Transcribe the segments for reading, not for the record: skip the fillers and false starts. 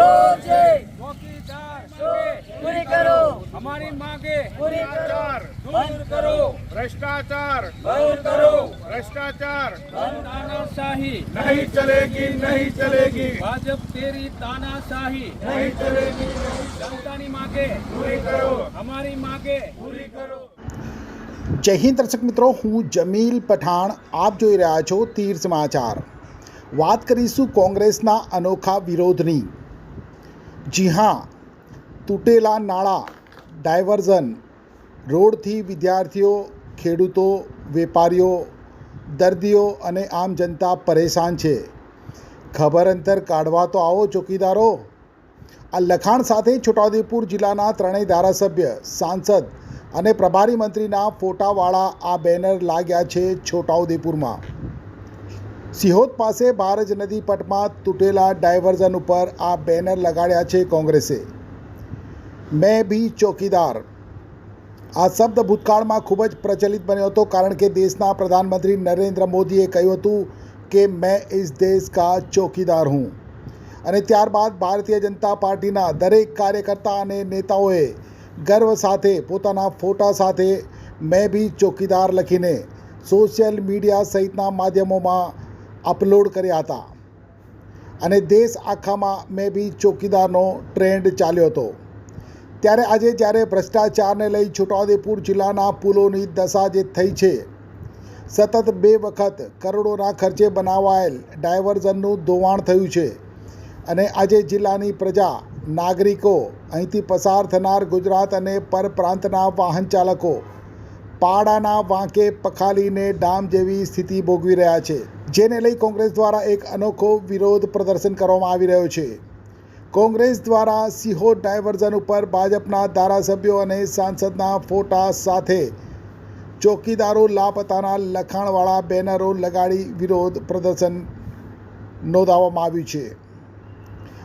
जोर से चौकीदार पूरी करो, हमारी मांगे पूरी करो, दूर करो, भ्रष्टाचार दूर करो, भ्रष्टाचार तानाशाही नहीं चलेगी, नहीं चलेगी, भाजप तेरी तानाशाही नहीं चलेगी। जनतानी मांगे पूरी करो, हमारी मांगे पूरी करो। જય હિન્દ દર્શક મિત્રો, હું જમીલ પઠાણ, આપ જોઈ રહ્યા છો તીર સમાચાર। વાત કરીશું કોંગ્રેસના અનોખા વિરોધની। જી હા, તૂટેલા નાળા, ડાયવર્ઝન, રોડથી વિદ્યાર્થીઓ, ખેડૂતો, વેપારીઓ, દર્દીઓ અને આમ જનતા પરેશાન છે। ખબર અંતર કાઢવા તો આવો ચોકીદારો। આ લખાણ સાથે છોટાઉદેપુર જિલ્લાના ત્રણેય ધારાસભ્ય, સાંસદ અને પ્રભારી મંત્રીના ફોટાવાળા આ બેનર લાગ્યા છે છોટાઉદેપુરમાં। સિહોદ પાસે ભારજ નદી પટમાં તૂટેલા ડાયવર્ઝન ઉપર આ બેનર લગાડ્યા છે કોંગ્રેસે। મેં ભી ચોકીદાર, આ શબ્દ ભૂતકાળમાં ખૂબ જ પ્રચલિત બન્યો હતો, કારણ કે દેશના પ્રધાનમંત્રી નરેન્દ્ર મોદીએ કહ્યું હતું કે મેં ઇસ દેશ का ચોકીદાર हूँ। અને ત્યારબાદ ભારતીય જનતા પાર્ટીના દરેક કાર્યકર્તા અને નેતાઓએ गर्व साथे पोताना फोटा साथे मैं भी चौकीदार लखीने सोशल मीडिया सहितना माध्यमों अपलोड कर्या हता अने देश आखामां मैं भी चौकीदारनो ट्रेंड चाल्यो हतो। त्यारे आजे ज्यारे भ्रष्टाचारने लई छोटाउदेपुर जिल्लाना पुलोनी दशा जे थई छे, सतत 2 वखत करोड़ोना खर्चे बनावायेल डायवर्जननुं धोवाण थयुं छे અને આજે જિલ્લાની પ્રજા, નાગરિકો, અહીંથી પસાર થનાર ગુજરાત અને પરપ્રાંતના વાહન ચાલકો પાડાના વાંકે પખાલીને ડામ જેવી સ્થિતિ ભોગવી રહ્યા છે, જેને લઈ કોંગ્રેસ દ્વારા એક અનોખો વિરોધ પ્રદર્શન કરવામાં આવી રહ્યો છે। કોંગ્રેસ દ્વારા સિહોદ ડાયવર્ઝન ઉપર ભાજપના ધારાસભ્યો અને સાંસદના ફોટા સાથે ચોકીદારો લાપતાના લખાણવાળા બેનરો લગાડી વિરોધ પ્રદર્શન નોંધાવવામાં આવ્યું છે।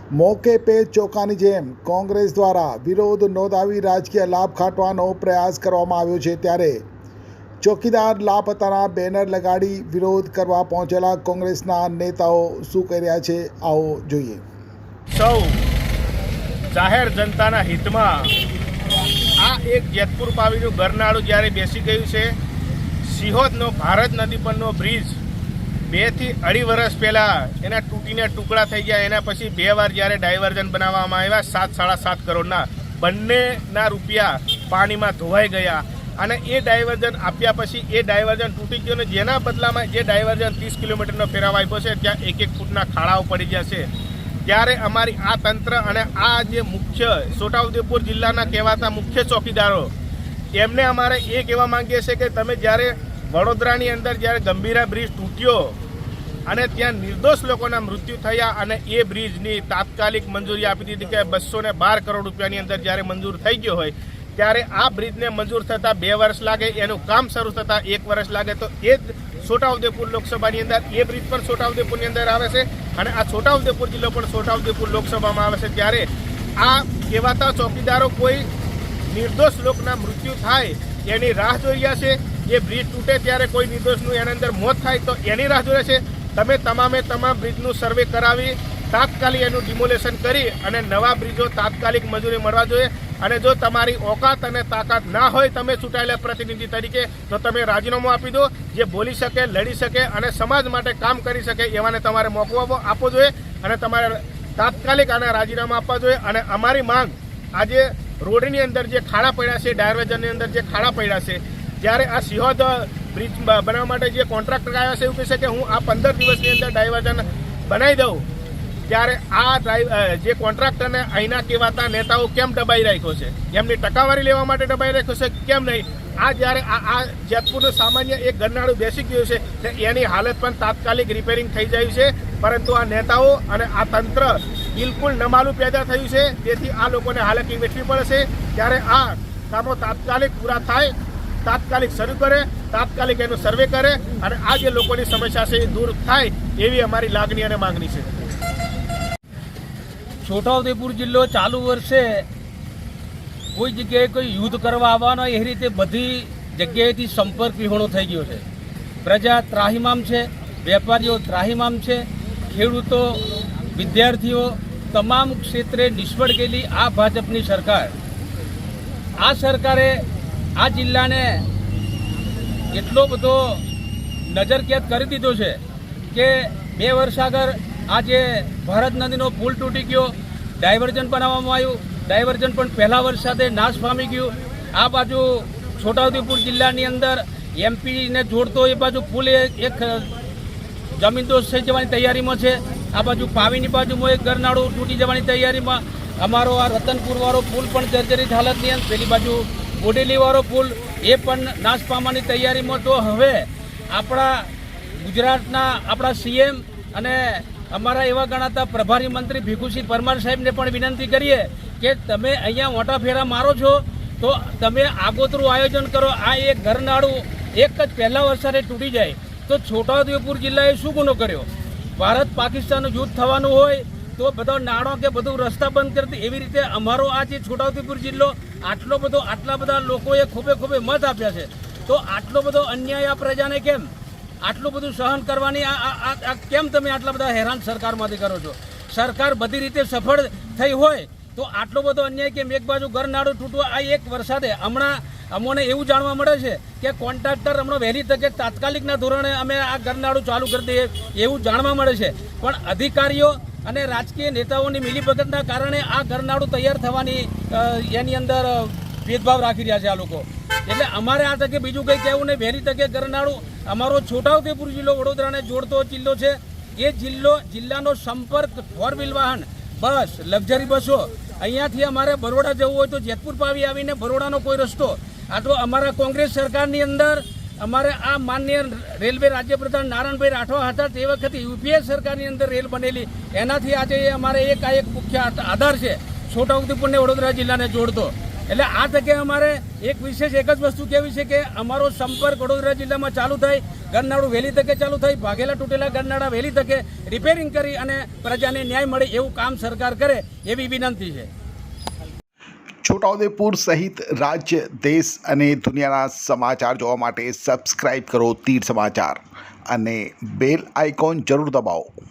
मौके पे चौकानी जेम कांग्रेस द्वारा विरोध नोंधावी राजकीय लाभ खाटवानो प्रयास करवामां आव्यो छे, त्यारे चौकीदार लापताना बेनर लगाड़ी विरोध करवा पहोंचेला कांग्रेसना नेताओ शुं कही रह्या छे, आओ जोईए। सौ जाहेर जनताना हितमां आ एक जेतपुर पावीनुं गरनाळुं ज्यारे बेसी गयुं छे। सिहोदनो भारत नदी परनो ब्रिज 2 થી 2.5 વર્ષ પહેલાં એના તૂટીને ટુકડા થઈ ગયા। એના પછી 2 વાર જ્યારે ડાયવર્ઝન બનાવવામાં આવ્યા 7.5 કરોડના, બંનેના રૂપિયા પાણીમાં ધોવાઈ ગયા અને એ ડાયવર્ઝન આપ્યા પછી એ ડાયવર્ઝન તૂટી ગયું ને જેના બદલામાં જે ડાયવર્ઝન 30 કિલોમીટરનો ફેરવ આપ્યો છે ત્યાં 1-1 ફૂટના ખાડાઓ પડી ગયા છે। ત્યારે અમારી આ તંત્ર અને આ જે મુખ્ય છોટાઉદેપુર જિલ્લાના કહેવાતા મુખ્ય ચોકીદારો, એમને અમારે એ કહેવા માંગીએ છીએ કે તમે જ્યારે વડોદરાની અંદર જ્યારે ગંભીરા બ્રિજ તૂટ્યો અને ત્યાં નિર્દોષ લોકોના મૃત્યુ થયા અને એ બ્રિજની તાત્કાલિક મંજૂરી આપી દીધી કે 212 કરોડ રૂપિયાની અંદર જ્યારે મંજૂર થઈ ગયો હોય ત્યારે આ બ્રિજને મંજૂર થતાં 2 વર્ષ લાગે, એનું કામ શરૂ થતાં 1 વર્ષ લાગે। તો એ જ છોટાઉદેપુર લોકસભાની અંદર એ બ્રિજ પણ છોટાઉદેપુરની અંદર આવે છે અને આ છોટાઉદેપુર જિલ્લો પણ છોટાઉદેપુર લોકસભામાં આવે છે। ત્યારે આ કહેવાતા ચોકીદારો કોઈ નિર્દોષ લોકોના મૃત્યુ થાય એની રાહ જોઈ રહ્યા છે। ये ब्रिज तूटे त्यारे कोई निर्दोषનું એના અંદર મોત થાય તો એની રાહ જોવે છે। તમે તમામે તમામ બ્રિજનું સર્વે કરાવી તાત્કાલિક એનું ડિમોલેશન કરી અને નવા બ્રિજો તાત્કાલિક મંજૂરી મળવા જોઈએ। અને જો તમારી ઓકાત અને તાકાત ના હોય તમે ચૂંટાયેલા પ્રતિનિધિ તરીકે તો તમે રાજીનામું આપી દો। જે બોલી શકે, લડી શકે અને સમાજ માટે કામ કરી શકે એવાને તમારે મોકો આપવો જોઈએ અને તમારે તાત્કાલિક આના રાજીનામા આપવા જોઈએ। અને અમારી માંગ આજે રોડની અંદર જે ખાડા પડ્યા છે, ડાયવર્ઝનની અંદર જે ખાડા પડ્યા છે, જ્યારે આ સિહોદ બ્રિજ બનાવવા માટે જે કોન્ટ્રાક્ટર આવ્યા છે એવું કહે છે કે હું આ 15 દિવસની અંદર ડાયવર્ઝન બનાવી દઉં, ત્યારે આ જે કોન્ટ્રાક્ટરને અહીંના કહેવાતા નેતાઓ કેમ દબાઈ રાખ્યો છે, એમની ટકાવારી લેવા માટે દબાઈ રાખ્યો છે કેમ નહીં? આ જ્યારે આ જેતપુરનું સામાન્ય એક ગરનાળું બેસી ગયું છે તે એની હાલત પણ તાત્કાલિક રિપેરિંગ થઈ જાય છે, પરંતુ આ નેતાઓ અને આ તંત્ર બિલકુલ નમાલું પેદા થયું છે। તેથી આ લોકોને હાલાકી વેઠવી પડશે। ત્યારે આ કામો તાત્કાલિક પૂરા થાય, તાત્કાલિક શરૂ કરે, તાત્કાલિક એનો સર્વે કરે અને આ જે લોકોની સમસ્યા છે એ દૂર થાય એવી અમારી લાગણી અને માંગણી છે। છોટાઉદેપુર જિલ્લો ચાલુ વર્ષે કોઈ જગ્યાએ કોઈ યુદ્ધ કરવા આવવાનો એ રીતે બધી જગ્યાએથી સંપર્ક વિહોણો થઈ ગયો છે। પ્રજા ત્રાહિમામ છે, વેપારીઓ ત્રાહિમામ છે, ખેડૂતો, વિદ્યાર્થીઓ તમામ ક્ષેત્રે નિષ્ફળ ગયેલી આ ભાજપની સરકાર, આ સરકારે આ જિલ્લાને એટલો બધો નજરકેદ કરી દીધો છે કે 2 વર્ષ આગળ આ જે ભારત નદીનો પુલ તૂટી ગયો, ડાયવર્ઝન બનાવવામાં આવ્યું, ડાયવર્ઝન પણ પહેલા વર્ષ સાથે નાશ પામી ગયું. આ બાજુ છોટાઉદેપુર જિલ્લાની અંદર એમપીને જોડતો એ બાજુ પુલ એક જમીનદોસ્ત થઈ જવાની તૈયારીમાં છે. આ બાજુ પાવીની બાજુમાં એક ગરનાળું તૂટી જવાની તૈયારીમાં. અમારો આ રતનપુરવાળો પુલ પણ જર્જરિત હાલતની અંદર, પેલી બાજુ બોડેલીવાળો પુલ એ પણ નાશ પામવાની તૈયારીમાં. તો હવે આપણા ગુજરાતના આપણા સીએમ અને અમારા એવા ગણાતા પ્રભારી મંત્રી ભીખુસિંહ પરમાર સાહેબને પણ વિનંતી કરીએ કે તમે અહીંયા મોટા ફેરા મારો છો તો તમે આગોતરું આયોજન કરો. આ એક ગરનાળું એક જ પહેલા વરસાદે તૂટી જાય તો છોટાઉદેપુર જિલ્લાએ શું ગુનો કર્યો? ભારત પાકિસ્તાનનું યુદ્ધ થવાનું હોય તો બધો નાળો કે બધું રસ્તા બંધ કરતી, એવી રીતે અમારો આ જે છોટાઉદેપુર જિલ્લો આટલા બધા લોકોએ ખૂબે મત આપ્યા છે, તો આટલો બધો અન્યાય આ પ્રજાને કેમ આટલું બધું સહન કરવાની આ કેમ તમે આટલા બધા હેરાન સરકારમાંથી કરો છો? સરકાર બધી રીતે સફળ થઈ હોય તો આટલો બધો અન્યાય કેમ? એક બાજુ ગરનાળું તૂટવા, આ એક વરસાદે હમણાં અમને એવું જાણવા મળે છે કે કોન્ટ્રાક્ટર હમણાં વહેલી તકે તાત્કાલિકના ધોરણે અમે આ ગરનાળું ચાલુ કરી દઈએ એવું જાણવા મળે છે, પણ અધિકારીઓ અને રાજકીય નેતાઓની મિલીભગતના કારણે આ ગરનાળું તૈયાર થવાની એની અંદર ભેદભાવ રાખી રહ્યા છે આ લોકો. એટલે અમારે આ તકે બીજું કંઈ કહેવું નહીં. વહેલી તકે ગરનાળું, અમારો છોટાઉદેપુર જિલ્લો વડોદરાને જોડતો જિલ્લો છે, એ જિલ્લાનો સંપર્ક 4 વ્હીલ વાહન, બસ, લક્ઝરી બસો, અહીંયાથી અમારે બરોડા જવું હોય તો જેતપુર પાવી આવીને બરોડાનો કોઈ રસ્તો. આ તો અમારા કોંગ્રેસ સરકારની અંદર અમારે આ માનનીય રેલવે રાજ્યપ્રધાન નારાયણભાઈ રાઠવા હતા તે વખતે યુપીએ સરકારની અંદર રેલ બનેલી, એનાથી આજે અમારે એક મુખ્ય આધાર છે છોટાઉદેપુરને વડોદરા જિલ્લાને જોડતો. એટલે આ તકે અમારે એક વિશેષ એક જ વસ્તુ કહેવી છે કે અમારો સંપર્ક વડોદરા જિલ્લામાં ચાલુ થાય, ગરનાળું વહેલી તકે ચાલુ થાય, ભાગેલા તૂટેલા ગરનાળા વહેલી તકે રિપેરિંગ કરી અને પ્રજાને ન્યાય મળે એવું કામ સરકાર કરે એવી વિનંતી છે. છોટાઉદેપુર સહિત રાજ્ય, દેશ અને દુનિયાના સમાચાર જોવા માટે સબસ્ક્રાઈબ કરો તીર સમાચાર અને બેલ આઇકોન જરૂર દબાવો.